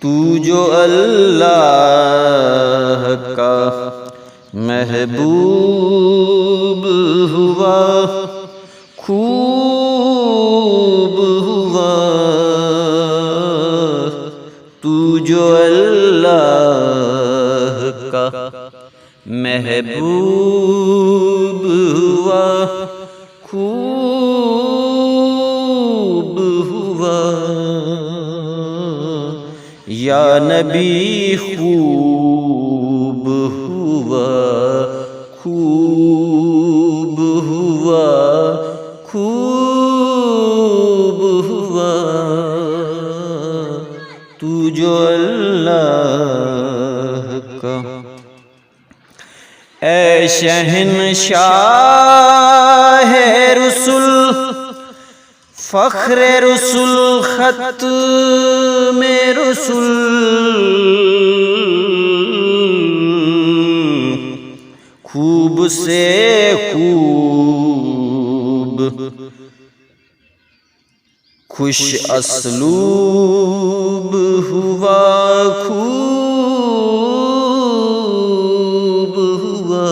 تو جو اللہ کا محبوب ہوا خوب ہوا، تو جو اللہ کا محبوب ہوا خوب ہوا، یا نبی خوب ہوا خوب ہوا خوب ہوا، تو جو اللہ کا اے شہنشاہ رسول فخر رسول ختم رسول، خوب سے خوب خوش اسلوب ہوا خوب ہوا،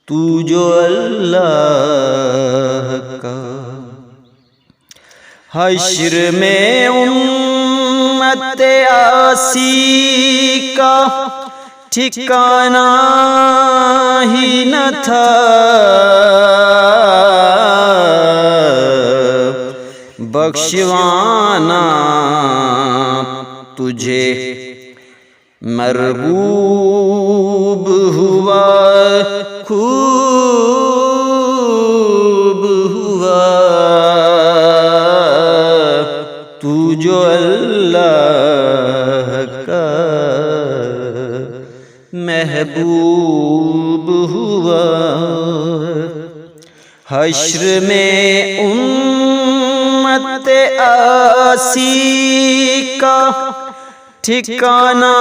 تو جو اللہ کا حشر میں امت آسی کا ٹھکانہ ہی نہ تھا، بخشوانا تجھے مرغوب ہوا خوب ہوا، تو جو اللہ کا محبوب ہوا، حشر میں امت آسی کا ٹھکانہ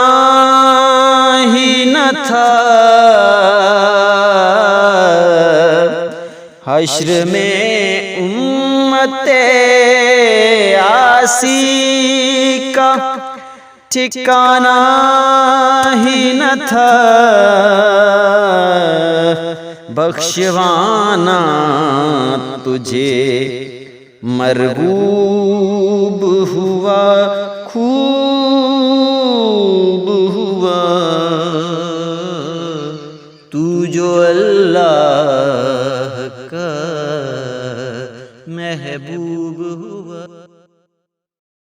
ہی نہ تھا، حشر میں امت آسی کا ٹھکانہ ہی نہ تھا، بخشوانا تجھے مرغوب ہوا خوب